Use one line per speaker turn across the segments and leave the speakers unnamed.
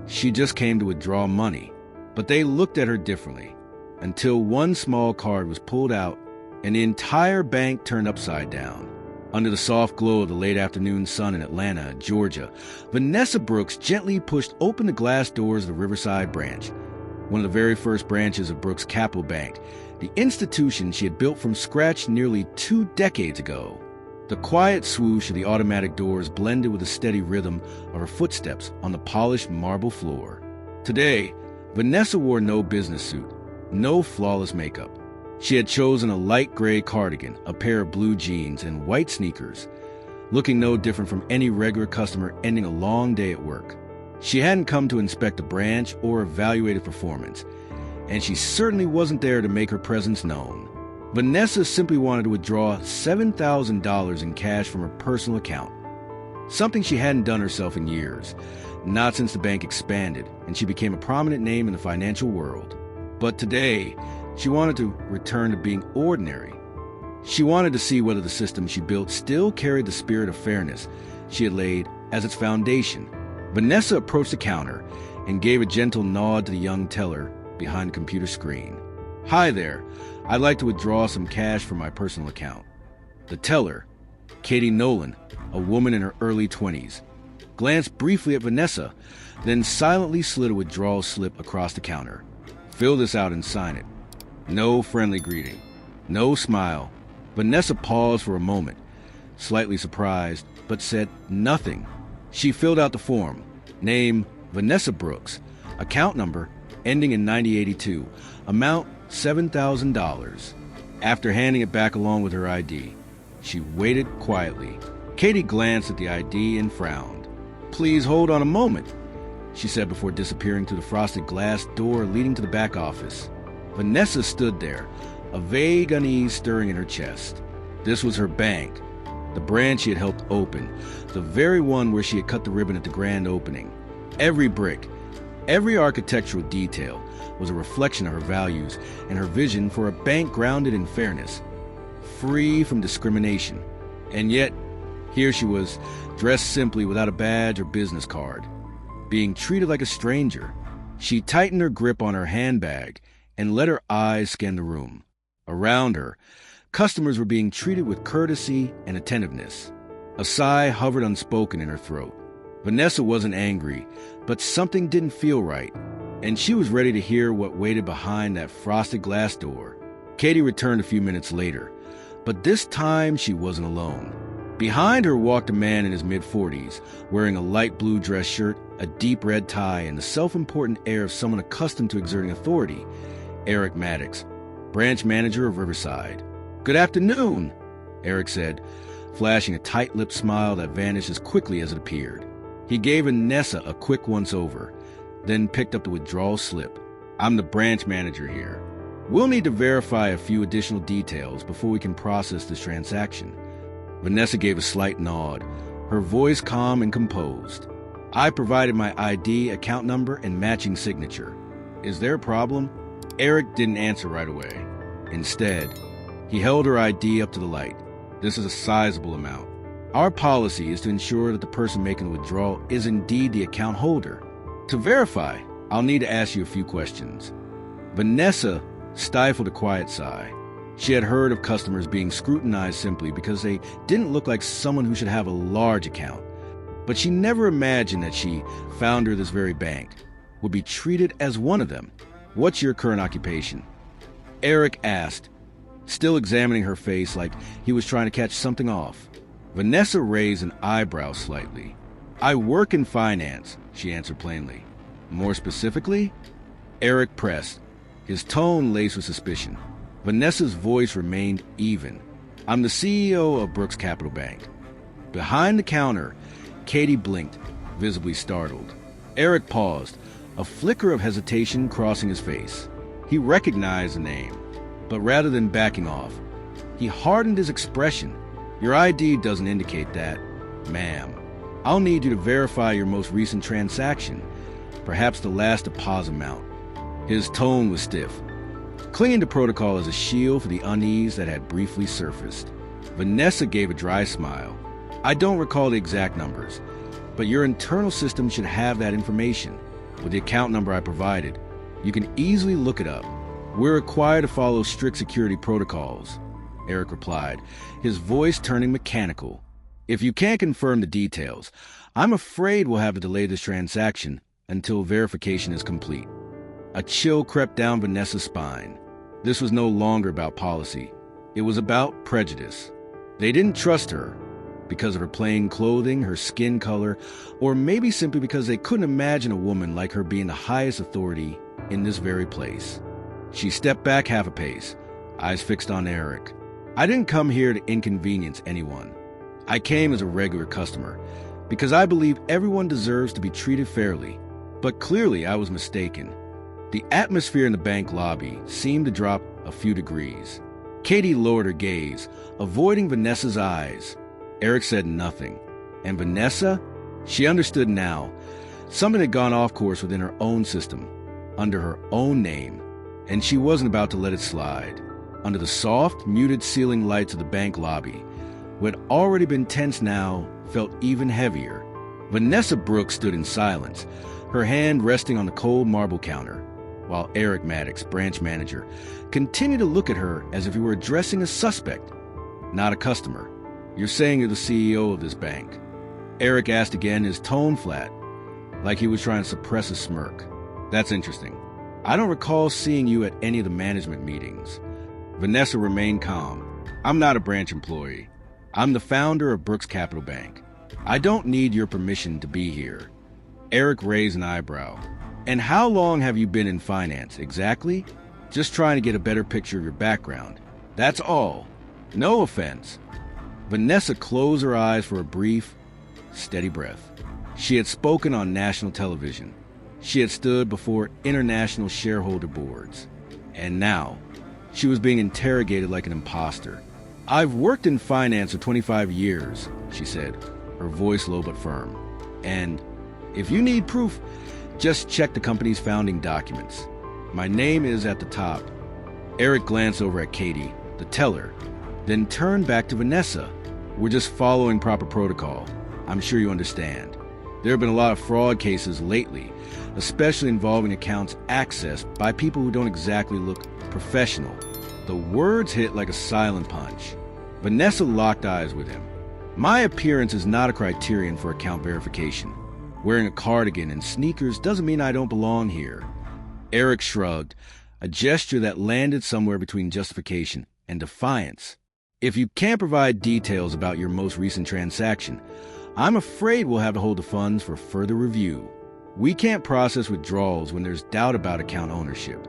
She just came to withdraw money, but they looked at her differently until one small card was pulled out and the entire bank turned upside down. Under the soft glow of the late afternoon sun in Atlanta, Georgia, Vanessa Brooks gently pushed open the glass doors of the Riverside branch, one of the very first branches of Brooks Capital Bank, the institution she had built from scratch nearly 2 decades ago. The quiet swoosh of the automatic doors blended with the steady rhythm of her footsteps on the polished marble floor. Today, Vanessa wore no business suit, no flawless makeup. She had chosen a light gray cardigan, a pair of blue jeans, and white sneakers, looking no different from any regular customer ending a long day at work. She hadn't come to inspect a branch or evaluate a performance, and she certainly wasn't there to make her presence known. Vanessa simply wanted to withdraw $7,000 in cash from her personal account, something she hadn't done herself in years, not since the bank expanded and she became a prominent name in the financial world. But today, she wanted to return to being ordinary. She wanted to see whether the system she built still carried the spirit of fairness she had laid as its foundation. Vanessa approached the counter and gave a gentle nod to the young teller behind the computer screen. "Hi there. I'd like to withdraw some cash from my personal account." The teller, Katie Nolan, a woman in her early 20s, glanced briefly at Vanessa, then silently slid a withdrawal slip across the counter. "Fill this out and sign it." No friendly greeting, no smile. Vanessa paused for a moment, slightly surprised, but said nothing. She filled out the form. Name, Vanessa Brooks. Account number, ending in 9082. Amount, $7,000. After handing it back along with her ID, she waited quietly. Katie glanced at the ID and frowned. "Please hold on a moment," she said before disappearing through the frosted glass door leading to the back office. Vanessa stood there, a vague unease stirring in her chest. This was her bank, the branch she had helped open, the very one where she had cut the ribbon at the grand opening. Every brick, every architectural detail was a reflection of her values and her vision for a bank grounded in fairness, free from discrimination. And yet, here she was, dressed simply without a badge or business card, being treated like a stranger. She tightened her grip on her handbag and let her eyes scan the room. Around her, customers were being treated with courtesy and attentiveness. A sigh hovered unspoken in her throat. Vanessa wasn't angry, but something didn't feel right, and she was ready to hear what waited behind that frosted glass door. Katie returned a few minutes later, but this time she wasn't alone. Behind her walked a man in his mid-40s, wearing a light blue dress shirt, a deep red tie, and the self-important air of someone accustomed to exerting authority. Eric Maddox, branch manager of Riverside. "Good afternoon," Eric said, flashing a tight-lipped smile that vanished as quickly as it appeared. He gave Vanessa a quick once-over, then picked up the withdrawal slip. "I'm the branch manager here. We'll need to verify a few additional details before we can process this transaction." Vanessa gave a slight nod, her voice calm and composed. "I provided my ID, account number, and matching signature. Is there a problem?" Eric didn't answer right away. Instead, he held her ID up to the light. "This is a sizable amount. Our policy is to ensure that the person making the withdrawal is indeed the account holder. To verify, I'll need to ask you a few questions." Vanessa stifled a quiet sigh. She had heard of customers being scrutinized simply because they didn't look like someone who should have a large account. But she never imagined that she, founder of this very bank, would be treated as one of them. "What's your current occupation?" Eric asked, still examining her face like he was trying to catch something off. Vanessa raised an eyebrow slightly. "I work in finance," she answered plainly. "More specifically?" Eric pressed, his tone laced with suspicion. Vanessa's voice remained even. "I'm the CEO of Brooks Capital Bank." Behind the counter, Katie blinked, visibly startled. Eric paused, a flicker of hesitation crossing his face. He recognized the name, but rather than backing off, he hardened his expression. "Your ID doesn't indicate that, ma'am. I'll need you to verify your most recent transaction, perhaps the last deposit amount." His tone was stiff, clinging to protocol as a shield for the unease that had briefly surfaced. Vanessa gave a dry smile. "I don't recall the exact numbers, but your internal system should have that information." with the account number I provided. You can easily look it up. We're required to follow strict security protocols, Eric replied, his voice turning mechanical. If you can't confirm the details, I'm afraid we'll have to delay this transaction until verification is complete. A chill crept down Vanessa's spine. This was no longer about policy. It was about prejudice. They didn't trust her because of her plain clothing, her skin color, or maybe simply because they couldn't imagine a woman like her being the highest authority in this very place. She stepped back half a pace, eyes fixed on Eric. I didn't come here to inconvenience anyone. I came as a regular customer because I believe everyone deserves to be treated fairly. But clearly I was mistaken. The atmosphere in the bank lobby seemed to drop a few degrees. Katie lowered her gaze, avoiding Vanessa's eyes. Eric said nothing. And Vanessa? She understood now. Something had gone off course within her own system, under her own name, and she wasn't about to let it slide. Under the soft, muted ceiling lights of the bank lobby, what had already been tense now felt even heavier. Vanessa Brooks stood in silence, her hand resting on the cold marble counter, while Eric Maddox, branch manager, continued to look at her as if he were addressing a suspect, not a customer. You're saying you're the CEO of this bank? Eric asked again, his tone flat, like he was trying to suppress a smirk. That's interesting. I don't recall seeing you at any of the management meetings. Vanessa remained calm. I'm not a branch employee. I'm the founder of Brooks Capital Bank. I don't need your permission to be here. Eric raised an eyebrow. And how long have you been in finance, exactly? Just trying to get a better picture of your background. That's all. No offense. Vanessa closed her eyes for a brief, steady breath. She had spoken on national television. She had stood before international shareholder boards. And now, she was being interrogated like an imposter. I've worked in finance for 25 years, she said, her voice low but firm. And if you need proof, just check the company's founding documents. My name is at the top. Eric glanced over at Katie, the teller, then turned back to Vanessa. We're just following proper protocol. I'm sure you understand. There have been a lot of fraud cases lately, especially involving accounts accessed by people who don't exactly look professional. The words hit like a silent punch. Vanessa locked eyes with him. My appearance is not a criterion for account verification. Wearing a cardigan and sneakers doesn't mean I don't belong here. Eric shrugged, a gesture that landed somewhere between justification and defiance. If you can't provide details about your most recent transaction, I'm afraid we'll have to hold the funds for further review. We can't process withdrawals when there's doubt about account ownership.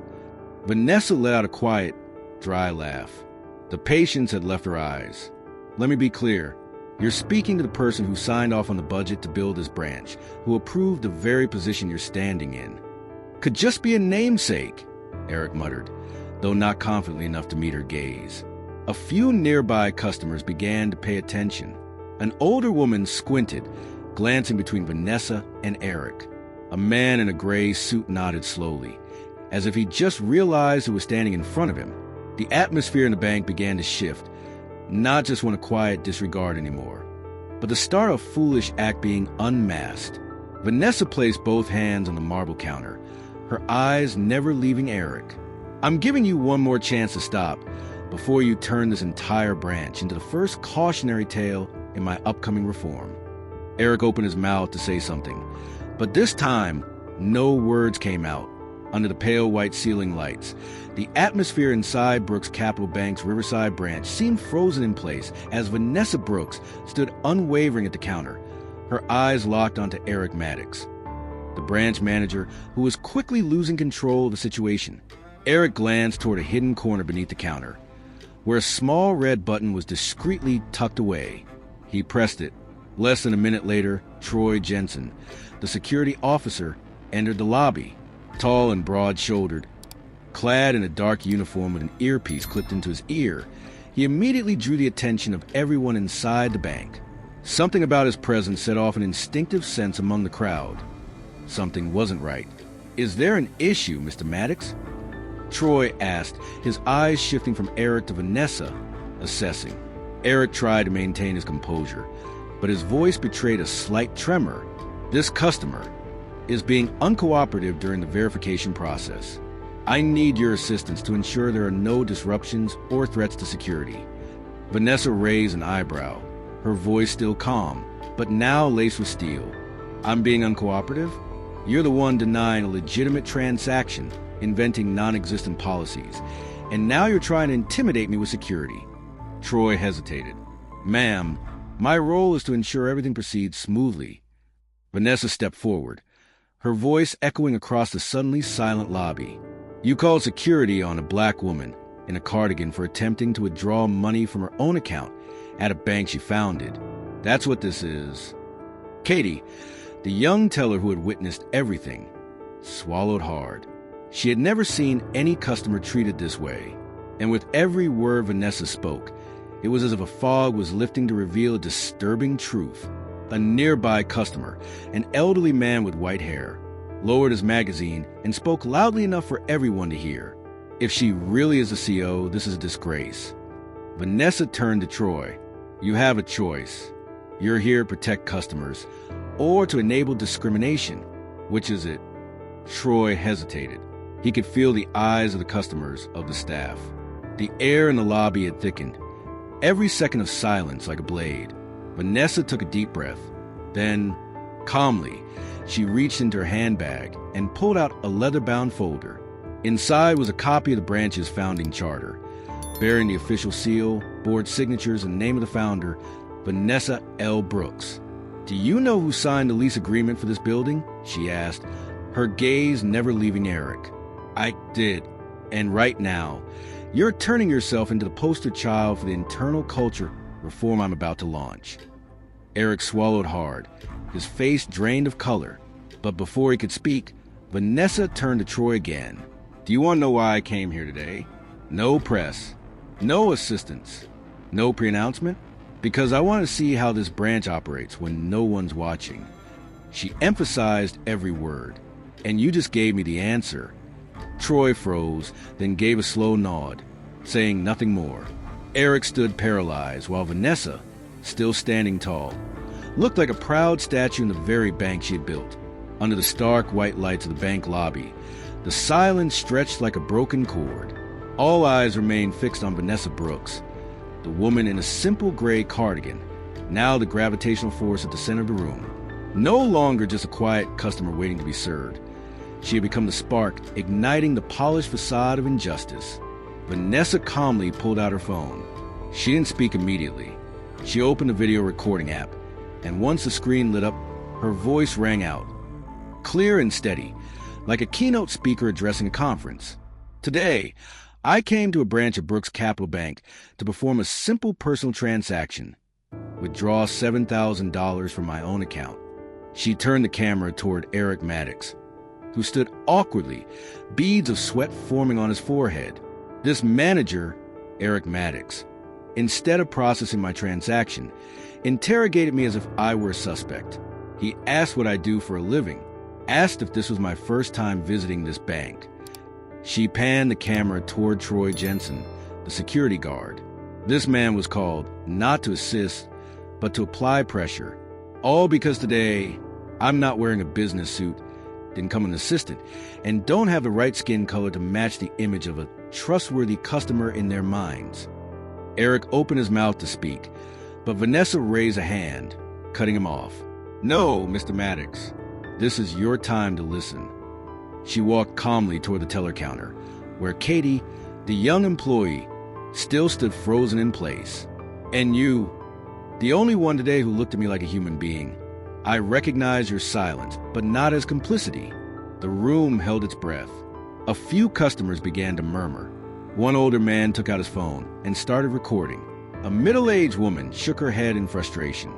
Vanessa let out a quiet, dry laugh. The patience had left her eyes. Let me be clear. You're speaking to the person who signed off on the budget to build this branch, who approved the very position you're standing in. Could just be a namesake, Eric muttered, though not confidently enough to meet her gaze. A few nearby customers began to pay attention. An older woman squinted, glancing between Vanessa and Eric. A man in a gray suit nodded slowly, as if he just realized who was standing in front of him. The atmosphere in the bank began to shift, not just one of quiet disregard anymore, but the start of a foolish act being unmasked. Vanessa placed both hands on the marble counter, her eyes never leaving Eric. I'm giving you one more chance to stop before you turn this entire branch into the first cautionary tale in my upcoming reform. Eric opened his mouth to say something, but this time, no words came out. Under the pale white ceiling lights, the atmosphere inside Brooks Capital Bank's Riverside branch seemed frozen in place as Vanessa Brooks stood unwavering at the counter, her eyes locked onto Eric Maddox, the branch manager who was quickly losing control of the situation. Eric glanced toward a hidden corner beneath the counter, where a small red button was discreetly tucked away. He pressed it. Less than a minute later, Troy Jensen, the security officer, entered the lobby. Tall and broad-shouldered, clad in a dark uniform with an earpiece clipped into his ear, he immediately drew the attention of everyone inside the bank. Something about his presence set off an instinctive sense among the crowd. Something wasn't right. Is there an issue, Mr. Maddox? Troy asked, his eyes shifting from Eric to Vanessa, assessing. Eric tried to maintain his composure, but his voice betrayed a slight tremor. This customer, is being uncooperative during the verification process. I need your assistance to ensure there are no disruptions or threats to security." Vanessa raised an eyebrow, her voice still calm, but now laced with steel. "I'm being uncooperative? You're the one denying a legitimate transaction, inventing non-existent policies, and now you're trying to intimidate me with security." Troy hesitated. "Ma'am, my role is to ensure everything proceeds smoothly." Vanessa stepped forward, her voice echoing across the suddenly silent lobby. "You called security on a black woman in a cardigan for attempting to withdraw money from her own account at a bank she founded. That's what this is." Katie, the young teller who had witnessed everything, swallowed hard. She had never seen any customer treated this way, and with every word Vanessa spoke, it was as if a fog was lifting to reveal a disturbing truth. A nearby customer, an elderly man with white hair, lowered his magazine and spoke loudly enough for everyone to hear. "If she really is the CO, this is a disgrace." Vanessa turned to Troy. "You have a choice. You're here to protect customers, or to enable discrimination. Which is it?" Troy hesitated. He could feel the eyes of the customers, of the staff. The air in the lobby had thickened. Every second of silence like a blade. Vanessa took a deep breath. Then, calmly, she reached into her handbag and pulled out a leather-bound folder. Inside was a copy of the branch's founding charter, bearing the official seal, board signatures, and name of the founder, Vanessa L. Brooks. "Do you know who signed the lease agreement for this building?" she asked, her gaze never leaving Eric. "I did. And right now, you're turning yourself into the poster child for the internal culture reform I'm about to launch." Eric swallowed hard, his face drained of color. But before he could speak, Vanessa turned to Troy again. "Do you want to know why I came here today? No press, no assistance, no pre-announcement? Because I want to see how this branch operates when no one's watching." She emphasized every word. "And you just gave me the answer." Troy froze, then gave a slow nod, saying nothing more. Eric stood paralyzed, while Vanessa, still standing tall, looked like a proud statue in the very bank she had built. Under the stark white lights of the bank lobby, the silence stretched like a broken cord. All eyes remained fixed on Vanessa Brooks, the woman in a simple gray cardigan, now the gravitational force at the center of the room. No longer just a quiet customer waiting to be served. She had become the spark, igniting the polished facade of injustice. Vanessa calmly pulled out her phone. She didn't speak immediately. She opened the video recording app, and once the screen lit up, her voice rang out, clear and steady, like a keynote speaker addressing a conference. "Today, I came to a branch of Brooks Capital Bank to perform a simple personal transaction. Withdraw $7,000 from my own account." She turned the camera toward Eric Maddox, who stood awkwardly, beads of sweat forming on his forehead. This manager, Eric Maddox, instead of processing my transaction, interrogated me as if I were a suspect. He asked what I do for a living, asked if this was my first time visiting this bank. She panned the camera toward Troy Jensen, the security guard. This man was called not to assist, but to apply pressure. All because today, I'm not wearing a business suit, didn't come an assistant, and don't have the right skin color to match the image of a trustworthy customer in their minds. Eric opened his mouth to speak, but Vanessa raised a hand, cutting him off. "No, Mr. Maddox, this is your time to listen." She walked calmly toward the teller counter, where Katie, the young employee, still stood frozen in place. "And you, the only one today who looked at me like a human being. I recognize your silence, but not as complicity." The room held its breath. A few customers began to murmur. One older man took out his phone and started recording. A middle-aged woman shook her head in frustration.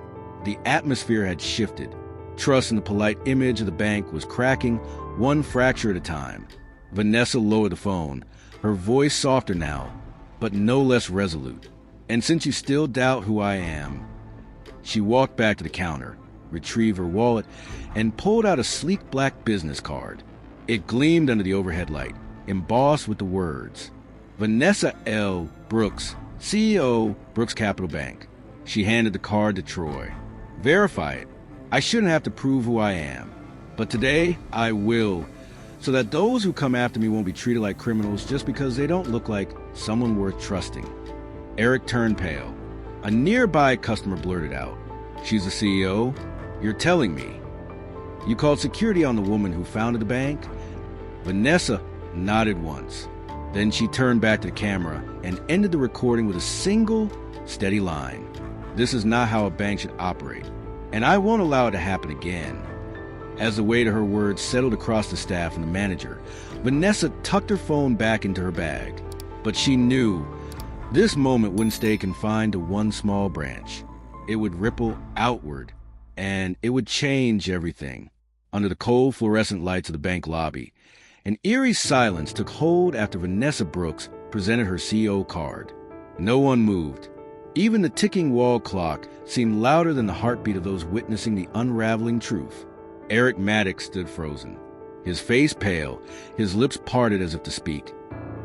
The atmosphere had shifted. Trust in the polite image of the bank was cracking, one fracture at a time. Vanessa lowered the phone, her voice softer now, but no less resolute. "And since you still doubt who I am..." She walked back to the counter, retrieved her wallet, and pulled out a sleek black business card. It gleamed under the overhead light, embossed with the words, "Vanessa L. Brooks, CEO, Brooks Capital Bank." She handed the card to Troy. "Verify it. I shouldn't have to prove who I am." But today, I will, so that those who come after me won't be treated like criminals just because they don't look like someone worth trusting." Eric turned pale. A nearby customer blurted out, "She's the CEO? You're telling me? You called security on the woman who founded the bank?" Vanessa nodded once. Then she turned back to the camera and ended the recording with a single, steady line. "This is not how a bank should operate, and I won't allow it to happen again." As the weight of her words settled across the staff and the manager, Vanessa tucked her phone back into her bag. But she knew this moment wouldn't stay confined to one small branch. It would ripple outward, and it would change everything. Under the cold fluorescent lights of the bank lobby, an eerie silence took hold after Vanessa Brooks presented her CEO card. No one moved. Even the ticking wall clock seemed louder than the heartbeat of those witnessing the unraveling truth. Eric Maddox stood frozen, his face pale, his lips parted as if to speak.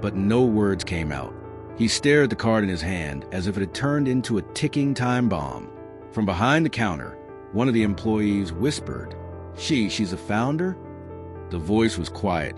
But no words came out. He stared at the card in his hand as if it had turned into a ticking time bomb. From behind the counter, one of the employees whispered, She's a founder?" The voice was quiet,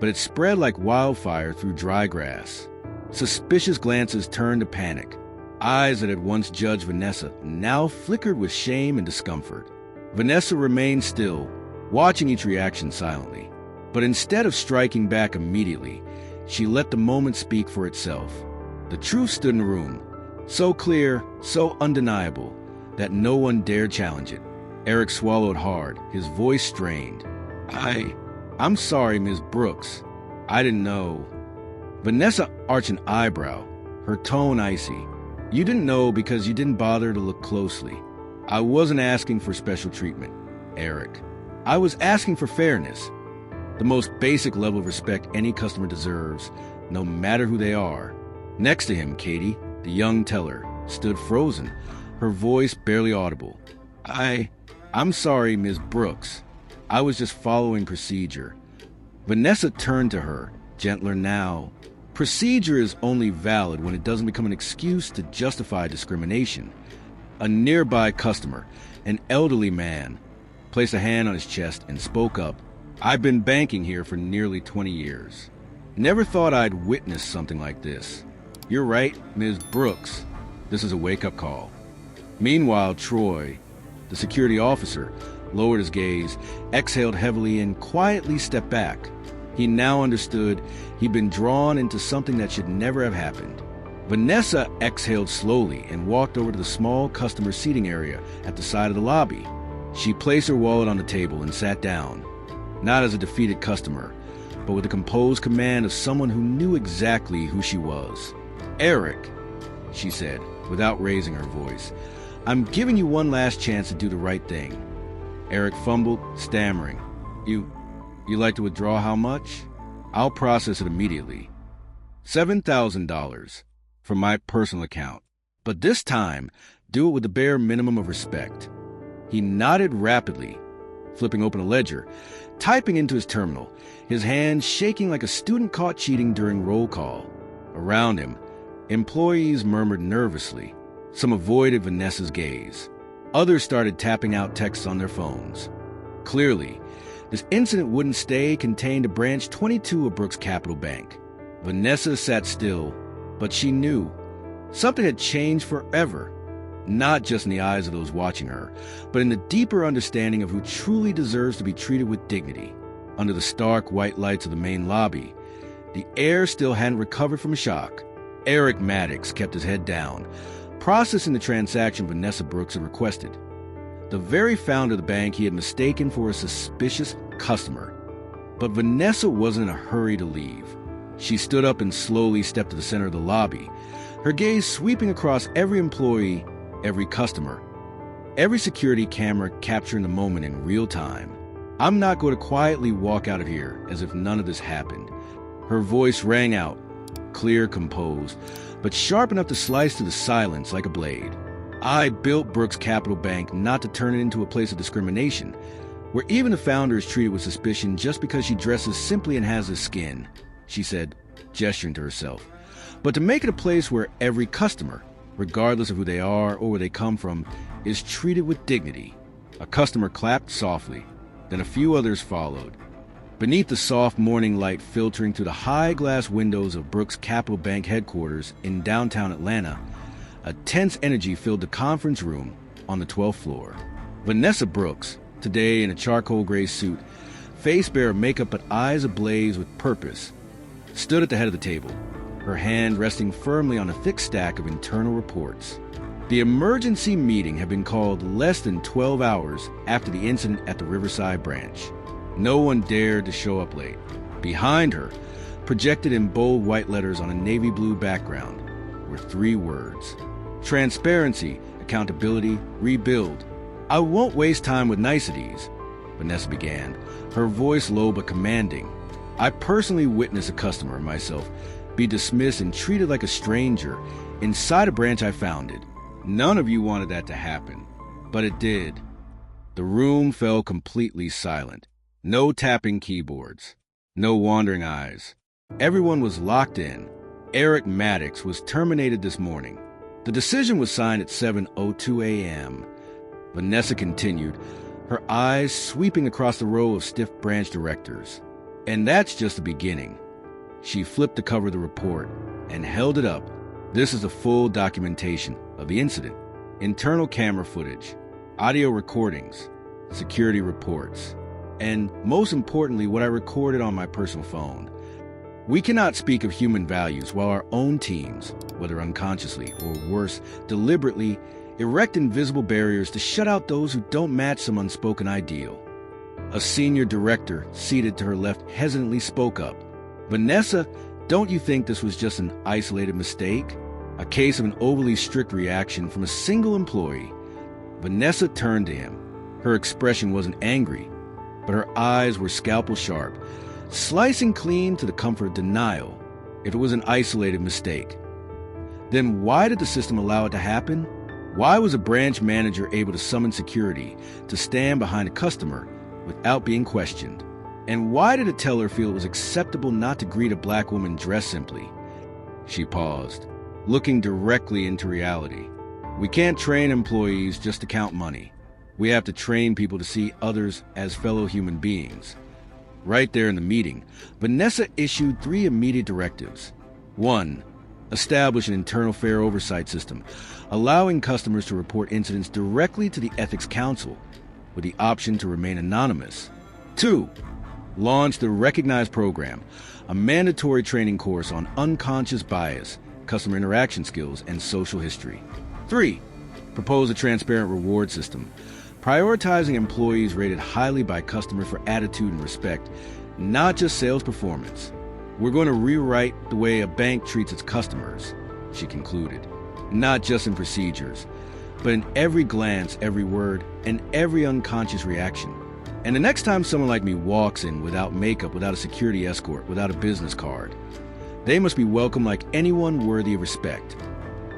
but it spread like wildfire through dry grass. Suspicious glances turned to panic. Eyes that had once judged Vanessa now flickered with shame and discomfort. Vanessa remained still, watching each reaction silently. But instead of striking back immediately, she let the moment speak for itself. The truth stood in the room, so clear, so undeniable, that no one dared challenge it. Eric swallowed hard, his voice strained. I'm sorry, Ms. Brooks. I didn't know." Vanessa arched an eyebrow, her tone icy. "You didn't know because you didn't bother to look closely. I wasn't asking for special treatment, Eric. I was asking for fairness. The most basic level of respect any customer deserves, no matter who they are." Next to him, Katie, the young teller, stood frozen, her voice barely audible. I'm sorry, Ms. Brooks. I was just following procedure." Vanessa turned to her, gentler now. Procedure is only valid when it doesn't become an excuse to justify discrimination. A nearby customer, an elderly man, placed a hand on his chest and spoke up. "I've been banking here for nearly 20 years. Never thought I'd witness something like this. You're right, Ms. Brooks. This is a wake-up call." Meanwhile, Troy, the security officer, lowered his gaze, exhaled heavily, and quietly stepped back. He now understood he'd been drawn into something that should never have happened. Vanessa exhaled slowly and walked over to the small customer seating area at the side of the lobby. She placed her wallet on the table and sat down, not as a defeated customer, but with the composed command of someone who knew exactly who she was. "Eric," she said, without raising her voice, "I'm giving you one last chance to do the right thing." Eric fumbled, stammering. You like to withdraw how much? I'll process it immediately. $7,000 from my personal account. But this time, do it with the bare minimum of respect." He nodded rapidly, flipping open a ledger, typing into his terminal, his hands shaking like a student caught cheating during roll call. Around him, employees murmured nervously. Some avoided Vanessa's gaze. Others started tapping out texts on their phones. Clearly, this incident wouldn't stay contained to branch 22 of Brooks Capital Bank. Vanessa sat still, but she knew something had changed forever, not just in the eyes of those watching her, but in the deeper understanding of who truly deserves to be treated with dignity. Under the stark white lights of the main lobby, the air still hadn't recovered from shock. Eric Maddox kept his head down, processing the transaction Vanessa Brooks had requested. The very founder of the bank he had mistaken for a suspicious customer. But Vanessa wasn't in a hurry to leave. She stood up and slowly stepped to the center of the lobby, her gaze sweeping across every employee, every customer, every security camera capturing the moment in real time. "I'm not going to quietly walk out of here as if none of this happened." Her voice rang out, clear, composed, but sharp enough to slice through the silence like a blade. "I built Brooks Capital Bank not to turn it into a place of discrimination, where even the founder is treated with suspicion just because she dresses simply and has a skin," she said, gesturing to herself, "but to make it a place where every customer, regardless of who they are or where they come from, is treated with dignity." A customer clapped softly. Then a few others followed. Beneath the soft morning light filtering through the high glass windows of Brooks Capital Bank headquarters in downtown Atlanta, a tense energy filled the conference room on the 12th floor. Vanessa Brooks, today in a charcoal gray suit, face bare of makeup but eyes ablaze with purpose, stood at the head of the table, her hand resting firmly on a thick stack of internal reports. The emergency meeting had been called less than 12 hours after the incident at the Riverside branch. No one dared to show up late. Behind her, projected in bold white letters on a navy blue background, were 3 words: transparency, accountability, rebuild. "I won't waste time with niceties," Vanessa began, her voice low but commanding. "I personally witnessed a customer, myself, be dismissed and treated like a stranger inside a branch I founded. None of you wanted that to happen, but it did." The room fell completely silent. No tapping keyboards, no wandering eyes. Everyone was locked in. Eric Maddox was terminated this morning. The decision was signed at 7:02 a.m. Vanessa continued, her eyes sweeping across the row of stiff branch directors. And that's just the beginning. She flipped the cover of the report and held it up. This is the full documentation of the incident. Internal camera footage, audio recordings, security reports, and most importantly, what I recorded on my personal phone. We cannot speak of human values while our own teams, whether unconsciously or worse, deliberately, erect invisible barriers to shut out those who don't match some unspoken ideal. A senior director seated to her left hesitantly spoke up. "Vanessa, don't you think this was just an isolated mistake? A case of an overly strict reaction from a single employee?" Vanessa turned to him. Her expression wasn't angry, but her eyes were scalpel sharp, slicing clean to the comfort of denial. If it was an isolated mistake, then why did the system allow it to happen? Why was a branch manager able to summon security to stand behind a customer without being questioned? And why did a teller feel it was acceptable not to greet a black woman dressed simply? She paused, looking directly into reality. We can't train employees just to count money. We have to train people to see others as fellow human beings. Right there in the meeting, Vanessa issued 3 immediate directives. 1. Establish an internal fair oversight system, allowing customers to report incidents directly to the Ethics Council, with the option to remain anonymous. 2. Launch the Recognize program, a mandatory training course on unconscious bias, customer interaction skills, and social history. 3. Propose a transparent reward system, prioritizing employees rated highly by customers for attitude and respect, not just sales performance. We're going to rewrite the way a bank treats its customers, she concluded, not just in procedures, but in every glance, every word, and every unconscious reaction. And the next time someone like me walks in without makeup, without a security escort, without a business card, they must be welcomed like anyone worthy of respect.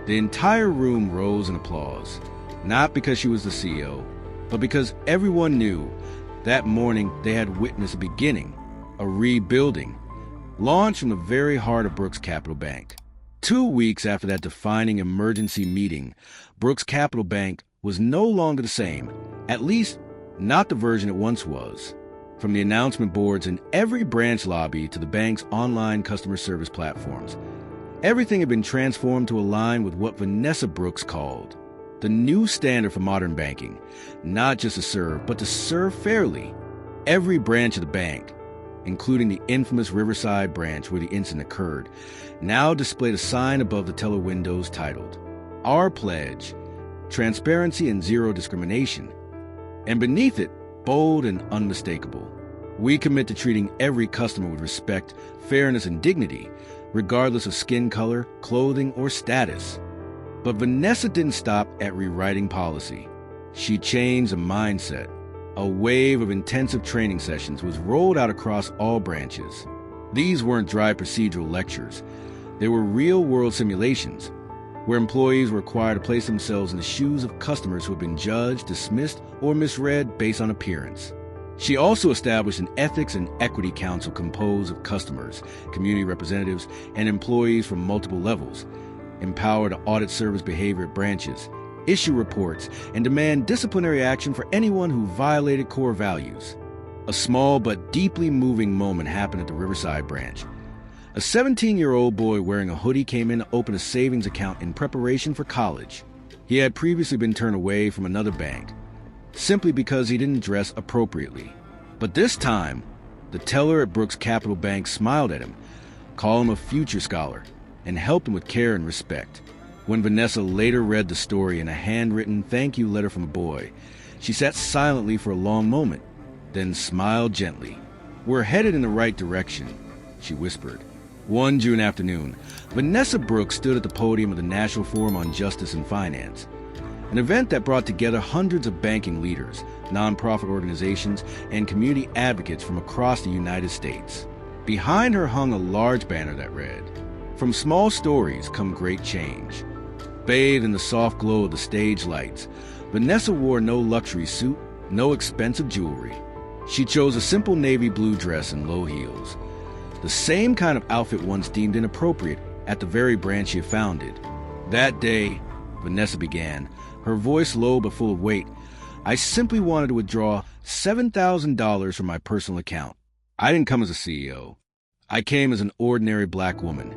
The entire room rose in applause, not because she was the CEO, but because everyone knew that morning they had witnessed a beginning, a rebuilding, launched from the very heart of Brooks Capital Bank. 2 weeks after that defining emergency meeting, Brooks Capital Bank was no longer the same, at least not the version it once was. From the announcement boards in every branch lobby to the bank's online customer service platforms, everything had been transformed to align with what Vanessa Brooks called the new standard for modern banking, not just to serve, but to serve fairly. Every branch of the bank, including the infamous Riverside branch where the incident occurred, now displayed a sign above the teller windows titled, "Our Pledge, Transparency and Zero Discrimination," and beneath it, bold and unmistakable, "We commit to treating every customer with respect, fairness, and dignity, regardless of skin color, clothing, or status." But Vanessa didn't stop at rewriting policy. She changed the mindset. A wave of intensive training sessions was rolled out across all branches. These weren't dry procedural lectures. They were real-world simulations, where employees were required to place themselves in the shoes of customers who had been judged, dismissed, or misread based on appearance. She also established an Ethics and Equity Council composed of customers, community representatives, and employees from multiple levels, empowered to audit service behavior at branches, issue reports, and demand disciplinary action for anyone who violated core values. A small but deeply moving moment happened at the Riverside branch. A 17-year-old boy wearing a hoodie came in to open a savings account in preparation for college. He had previously been turned away from another bank, simply because he didn't dress appropriately. But this time, the teller at Brooks Capital Bank smiled at him, called him a future scholar, and helped him with care and respect. When Vanessa later read the story in a handwritten thank you letter from a boy, she sat silently for a long moment, then smiled gently. "We're headed in the right direction," she whispered. One June afternoon, Vanessa Brooks stood at the podium of the National Forum on Justice and Finance, an event that brought together hundreds of banking leaders, nonprofit organizations, and community advocates from across the United States. Behind her hung a large banner that read, "From small stories come great change." Bathed in the soft glow of the stage lights, Vanessa wore no luxury suit, no expensive jewelry. She chose a simple navy blue dress and low heels, the same kind of outfit once deemed inappropriate at the very branch she had founded. "That day," Vanessa began, her voice low but full of weight, "I simply wanted to withdraw $7,000 from my personal account. I didn't come as a CEO. I came as an ordinary black woman,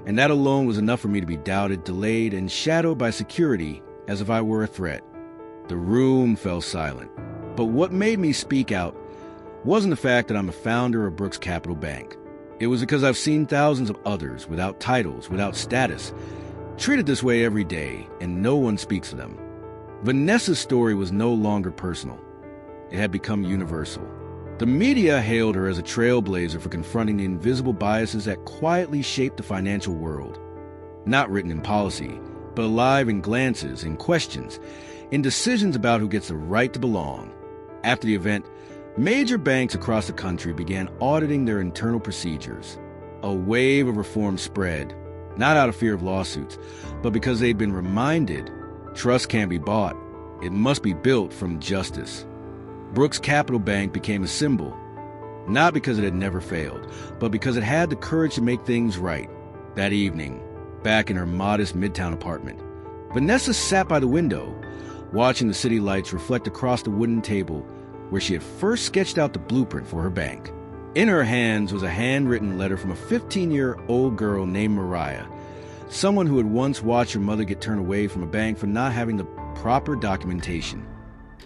and that alone was enough for me to be doubted, delayed, and shadowed by security as if I were a threat." The room fell silent. But what made me speak out wasn't the fact that I'm a founder of Brooks Capital Bank. It was because I've seen thousands of others, without titles, without status, treated this way every day, and no one speaks for them. Vanessa's story was no longer personal. It had become universal. The media hailed her as a trailblazer for confronting the invisible biases that quietly shaped the financial world. Not written in policy, but alive in glances, in questions, in decisions about who gets the right to belong. After the event, major banks across the country began auditing their internal procedures. A wave of reform spread, not out of fear of lawsuits, but because they'd been reminded trust can't be bought. It must be built from justice. Brooks Capital Bank became a symbol, not because it had never failed, but because it had the courage to make things right. That evening, back in her modest Midtown apartment, Vanessa sat by the window, watching the city lights reflect across the wooden table where she had first sketched out the blueprint for her bank. In her hands was a handwritten letter from a 15-year-old girl named Mariah, someone who had once watched her mother get turned away from a bank for not having the proper documentation.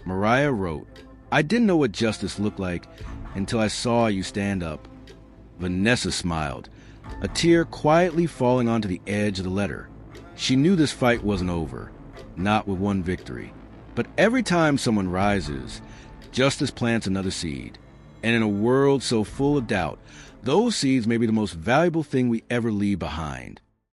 Mariah wrote, "I didn't know what justice looked like until I saw you stand up." Vanessa smiled, a tear quietly falling onto the edge of the letter. She knew this fight wasn't over, not with one victory. But every time someone rises, justice plants another seed. And in a world so full of doubt, those seeds may be the most valuable thing we ever leave behind.